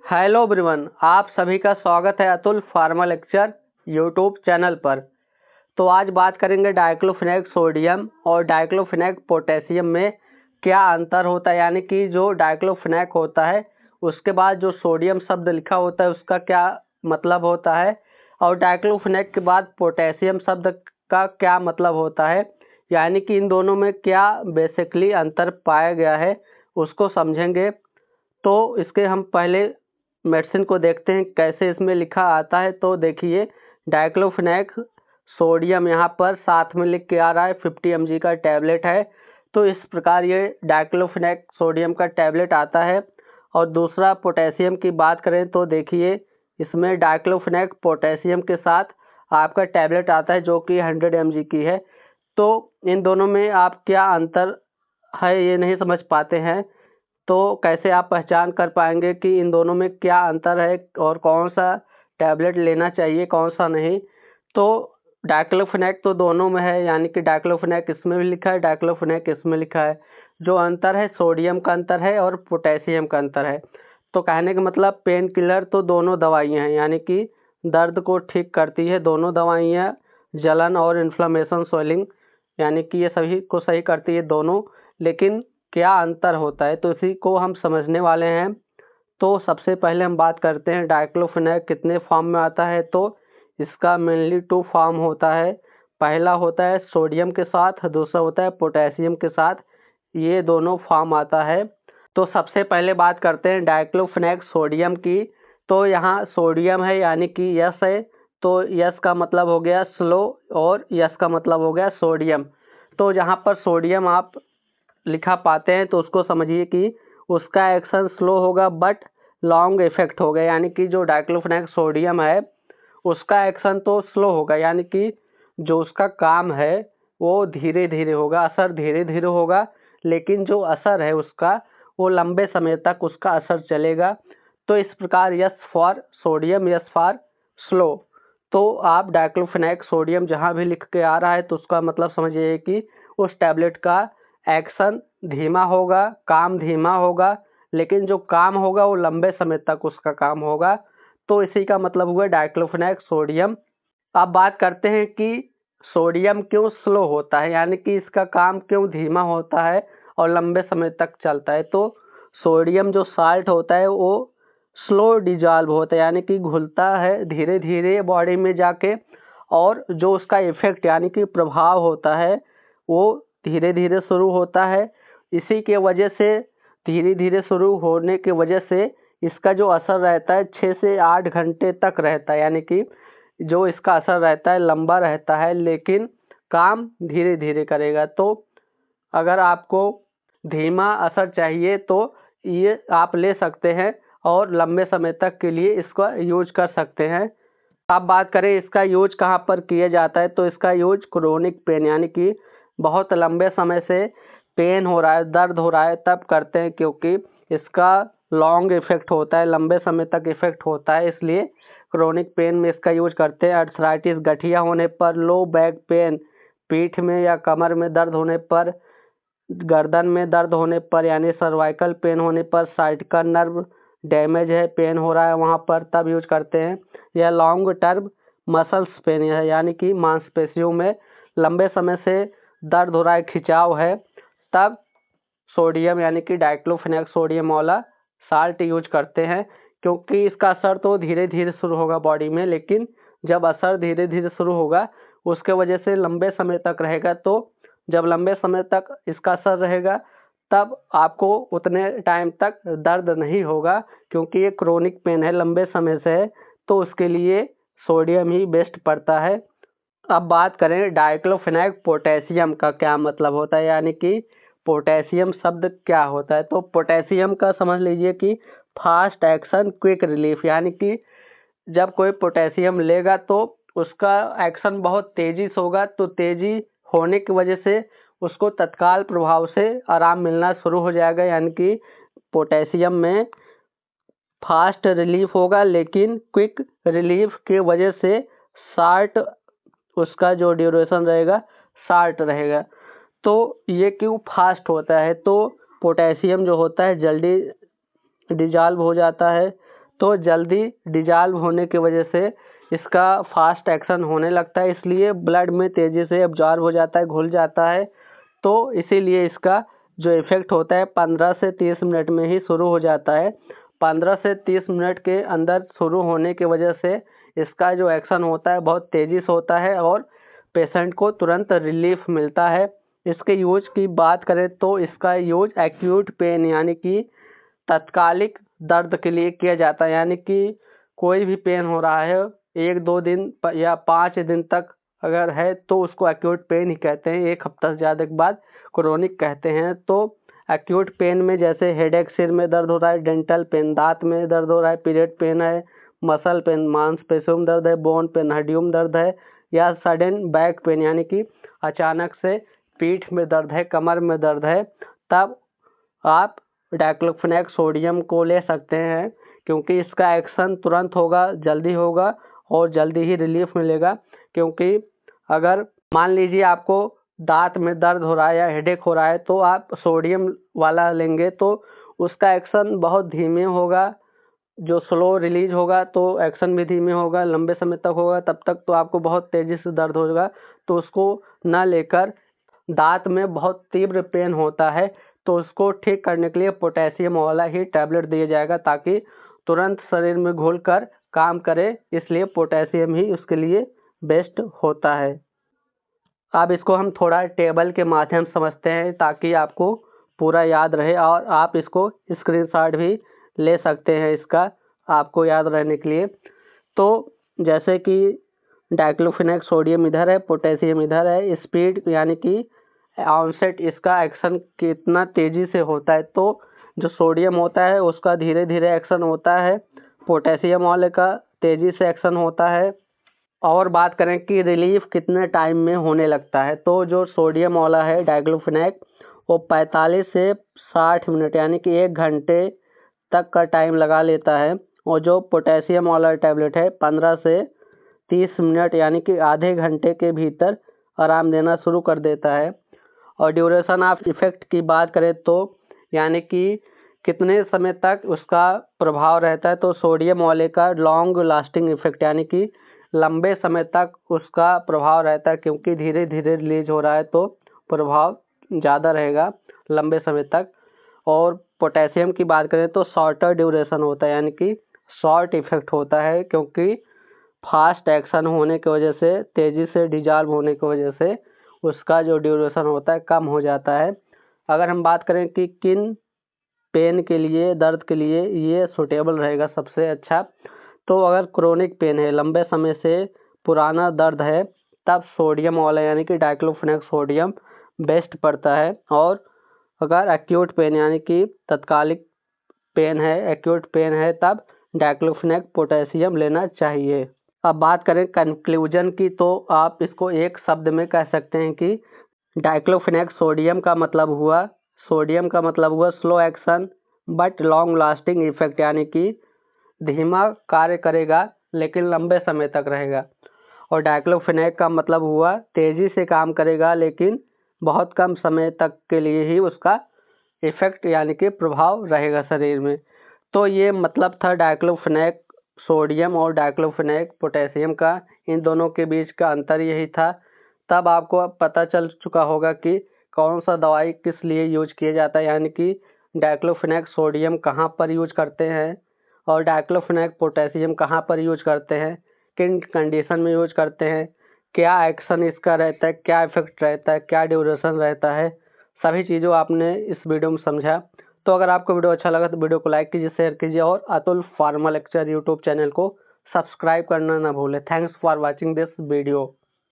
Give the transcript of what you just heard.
Hello everyone, आप सभी का स्वागत है Atul pharma lecture YouTube channel पर। तो आज बात करेंगे डाइक्लोफेनेक सोडियम और डाइक्लोफेनेक पोटेशियम में क्या अंतर होता है, यानी कि जो डाइक्लोफेनेक होता है उसके बाद जो सोडियम शब्द लिखा होता है उसका क्या मतलब होता है, और डाइक्लोफेनेक के बाद पोटेशियम शब्द का क्या मतलब होता है, यानी कि इन दोनों में क्या बेसिकली अंतर पाया गया है उसको समझेंगे। तो इसके हम पहले मेडिसिन को देखते हैं कैसे इसमें लिखा आता है। तो देखिए, डाइक्लोफेनेक सोडियम यहाँ पर साथ में लिख के आ रहा है, 50 mg का टैबलेट है। तो इस प्रकार ये डाइक्लोफेनेक सोडियम का टैबलेट आता है। और दूसरा पोटेशियम की बात करें तो देखिए, इसमें डाइक्लोफेनेक पोटेशियम के साथ आपका टैबलेट आता है जो कि 100 mg की है। तो इन दोनों में आप क्या अंतर है ये नहीं समझ पाते हैं, तो कैसे आप पहचान कर पाएंगे कि इन दोनों में क्या अंतर है और कौन सा टैबलेट लेना चाहिए कौन सा नहीं। तो डाइक्लोफेनेक तो दोनों में है, यानी कि डाइक्लोफेनेक इसमें भी लिखा है, डाइक्लोफेनेक इसमें लिखा है। जो अंतर है सोडियम का अंतर है और पोटेशियम का अंतर है। तो कहने का मतलब पेन किलर तो दोनों दवाइयाँ हैं, यानी कि दर्द को ठीक करती है दोनों दवाइयाँ, जलन और इन्फ्लेमेशन स्वेलिंग, यानी कि ये सभी को सही करती है दोनों। लेकिन क्या अंतर होता है तो इसी को हम समझने वाले हैं। तो सबसे पहले हम बात करते हैं डाइक्लोफेनेक कितने फॉर्म में आता है। तो इसका मेनली 2 फॉर्म होता है। पहला होता है सोडियम के साथ, दूसरा होता है पोटेशियम के साथ, ये दोनों फॉर्म आता है। तो सबसे पहले बात करते हैं डाइक्लोफेनेक सोडियम की। तो यहाँ सोडियम है यानी कि यस है, तो यस का मतलब हो गया स्लो और यस का मतलब हो गया सोडियम। तो जहाँ पर सोडियम आप लिखा पाते हैं तो उसको समझिए कि उसका एक्शन स्लो होगा बट लॉन्ग इफेक्ट होगा, यानी कि जो डाइक्लोफेनेक सोडियम है उसका एक्शन तो स्लो होगा, यानी कि जो उसका काम है वो धीरे धीरे होगा, असर धीरे धीरे होगा, लेकिन जो असर है उसका वो लंबे समय तक उसका असर चलेगा। तो इस प्रकार yes for sodium, yes for slow. तो आप डाइक्लोफेनेक सोडियम जहाँ भी लिख के आ रहा है तो उसका मतलब समझिए कि उस टैबलेट का एक्शन धीमा होगा, काम धीमा होगा, लेकिन जो काम होगा वो लंबे समय तक उसका काम होगा। तो इसी का मतलब हुआ डाइक्लोफेनेक सोडियम। अब बात करते हैं कि सोडियम क्यों स्लो होता है, यानी कि इसका काम क्यों धीमा होता है और लंबे समय तक चलता है। तो सोडियम जो साल्ट होता है वो स्लो डिजॉल्व होता है, यानी कि घुलता है धीरे धीरे बॉडी में जाके, और जो उसका इफेक्ट यानी कि प्रभाव होता है वो धीरे धीरे शुरू होता है। इसी के वजह से धीरे धीरे शुरू होने की वजह से इसका जो असर रहता है 6 से 8 घंटे तक रहता है, यानी कि जो इसका असर रहता है लंबा रहता है, लेकिन काम धीरे धीरे करेगा। तो अगर आपको धीमा असर चाहिए तो ये आप ले सकते हैं और लंबे समय तक के लिए इसका यूज कर सकते हैं। अब बात करें इसका यूज कहाँ पर किया जाता है, तो इसका यूज क्रोनिक पेन, यानी कि बहुत लंबे समय से पेन हो रहा है, दर्द हो रहा है, तब करते हैं, क्योंकि इसका लॉन्ग इफेक्ट होता है, लंबे समय तक इफेक्ट होता है, इसलिए क्रोनिक पेन में इसका यूज करते हैं। अर्थराइटिस गठिया होने पर, लो बैक पेन, पीठ में या कमर में दर्द होने पर, गर्दन में दर्द होने पर यानी सर्वाइकल पेन होने पर, साइटिका नर्व डैमेज है, पेन हो रहा है वहाँ पर, तब यूज करते हैं। यह लॉन्ग टर्म मसल्स पेन है, यानी कि मांसपेशियों में लंबे समय से दर्द हो रहा है, खिंचाव है, तब सोडियम यानी कि डाइक्लोफेनेक सोडियम वाला साल्ट यूज करते हैं। क्योंकि इसका असर तो धीरे धीरे शुरू होगा बॉडी में, लेकिन जब असर धीरे धीरे शुरू होगा उसके वजह से लंबे समय तक रहेगा। तो जब लंबे समय तक इसका असर रहेगा तब आपको उतने टाइम तक दर्द नहीं होगा, क्योंकि ये क्रोनिक पेन है, लंबे समय से है, तो उसके लिए सोडियम ही बेस्ट पड़ता है। अब बात करें डाइक्लोफेनेक पोटेशियम का क्या मतलब होता है, यानी कि पोटेशियम शब्द क्या होता है। तो पोटेशियम का समझ लीजिए कि फास्ट एक्शन क्विक रिलीफ, यानी कि जब कोई पोटेशियम लेगा तो उसका एक्शन बहुत तेजी से होगा, तो तेजी होने की वजह से उसको तत्काल प्रभाव से आराम मिलना शुरू हो जाएगा, यानी कि पोटेशियम में फास्ट रिलीफ होगा, लेकिन क्विक रिलीफ की वजह से शार्ट उसका जो ड्यूरेशन रहेगा शार्ट रहेगा। तो ये क्यों फास्ट होता है, तो पोटेशियम जो होता है जल्दी डिजॉल्व हो जाता है, तो जल्दी डिजॉल्व होने की वजह से इसका फास्ट एक्शन होने लगता है, इसलिए ब्लड में तेज़ी से एब्जॉर्ब हो जाता है, घुल जाता है। तो इसीलिए इसका जो इफ़ेक्ट होता है 15 से 30 मिनट में ही शुरू हो जाता है। 15 से 30 मिनट के अंदर शुरू होने की वजह से इसका जो एक्शन होता है बहुत तेज़ी से होता है और पेशेंट को तुरंत रिलीफ मिलता है। इसके यूज की बात करें तो इसका यूज एक्यूट पेन यानी कि तत्कालिक दर्द के लिए किया जाता है, यानी कि कोई भी पेन हो रहा है 1-2 दिन या 5 दिन तक अगर है तो उसको एक्यूट पेन ही कहते हैं। 1 हफ्ता से ज़्यादा के बाद क्रोनिक कहते हैं। तो एक्यूट पेन में जैसे हेडेक, सिर में दर्द हो रहा है, डेंटल पेन, दांत में दर्द हो रहा है, पीरियड पेन है, मसल पेन, मांसपेशियों में दर्द है, बोन पेन, हड्डियों में दर्द है, या सडन बैक पेन यानी कि अचानक से पीठ में दर्द है, कमर में दर्द है, तब आप डाइक्लोफेनेक सोडियम को ले सकते हैं, क्योंकि इसका एक्शन तुरंत होगा, जल्दी होगा और जल्दी ही रिलीफ मिलेगा। क्योंकि अगर मान लीजिए आपको दांत में दर्द हो रहा है या हेडेक हो रहा है तो आप सोडियम वाला लेंगे तो उसका एक्शन बहुत धीमे होगा, जो स्लो रिलीज होगा तो एक्शन भी धीमे होगा, लंबे समय तक होगा, तब तक तो आपको बहुत तेज़ी से दर्द होगा। तो उसको ना लेकर, दांत में बहुत तीव्र पेन होता है तो उसको ठीक करने के लिए पोटेशियम वाला ही टैबलेट दिया जाएगा, ताकि तुरंत शरीर में घुलकर काम करे, इसलिए पोटेशियम ही उसके लिए बेस्ट होता है। अब इसको हम थोड़ा टेबल के माध्यम से समझते हैं ताकि आपको पूरा याद रहे, और आप इसको स्क्रीनशॉट भी ले सकते हैं इसका आपको याद रहने के लिए। तो जैसे कि डाइक्लोफेनेक सोडियम इधर है, पोटेशियम इधर है, स्पीड यानी कि ऑनसेट इसका एक्शन कितना तेज़ी से होता है, तो जो सोडियम होता है उसका धीरे धीरे एक्शन होता है, पोटेशियम वाले का तेज़ी से एक्शन होता है। और बात करें कि रिलीफ कितने टाइम में होने लगता है, तो जो सोडियम वाला है डाइक्लोफेनेक वो 45 से 60 मिनट यानी कि 1 घंटे तक का टाइम लगा लेता है, और जो पोटेशियम वाला टैबलेट है 15 से 30 मिनट यानी कि आधे घंटे के भीतर आराम देना शुरू कर देता है। और ड्यूरेशन ऑफ इफ़ेक्ट की बात करें तो यानी कि कितने समय तक उसका प्रभाव रहता है, तो सोडियम वाले का लॉन्ग लास्टिंग इफ़ेक्ट यानी कि लंबे समय तक उसका प्रभाव रहता है, क्योंकि धीरे धीरे रिलीज हो रहा है तो प्रभाव ज़्यादा रहेगा लंबे समय तक। और पोटेशियम की बात करें तो शॉर्टर ड्यूरेशन होता है, यानी कि शॉर्ट इफ़ेक्ट होता है, क्योंकि फास्ट एक्शन होने की वजह से, तेज़ी से डिजॉल्व होने की वजह से उसका जो ड्यूरेशन होता है कम हो जाता है। अगर हम बात करें कि किन पेन के लिए, दर्द के लिए ये सूटेबल रहेगा सबसे अच्छा, तो अगर क्रोनिक पेन है, लंबे समय से पुराना दर्द है, तब सोडियम वाला यानी कि डाइक्लोफेनेक सोडियम बेस्ट पड़ता है। और अगर एक्यूट पेन यानी कि तत्कालिक पेन है, एक्यूट पेन है, तब डाइक्लोफेनेक पोटेशियम लेना चाहिए। अब बात करें कंक्लूजन की, तो आप इसको एक शब्द में कह सकते हैं कि डाइक्लोफेनेक सोडियम का मतलब हुआ slow action but long lasting effect, यानी कि धीमा कार्य करेगा लेकिन लंबे समय तक रहेगा। और डाइक्लोफेनेक का मतलब हुआ तेज़ी से काम करेगा लेकिन बहुत कम समय तक के लिए ही उसका इफेक्ट यानी कि प्रभाव रहेगा शरीर में। तो ये मतलब था डाइक्लोफेनेक सोडियम और डाइक्लोफेनेक पोटेशियम का, इन दोनों के बीच का अंतर यही था। तब आपको अब पता चल चुका होगा कि कौन सा दवाई किस लिए यूज किया जाता है, यानी कि डाइक्लोफेनेक सोडियम कहाँ पर यूज करते हैं और डाइक्लोफेनेक पोटेशियम कहाँ पर यूज करते हैं, किन कंडीशन में यूज करते हैं, क्या एक्शन इसका रहता है, क्या इफेक्ट रहता है, क्या ड्यूरेशन रहता है, सभी चीज़ों आपने इस वीडियो में समझा। तो अगर आपको वीडियो अच्छा लगा तो वीडियो को लाइक कीजिए, शेयर कीजिए और Atul pharma lecture YouTube channel को सब्सक्राइब करना ना भूलें। Thanks for watching this video.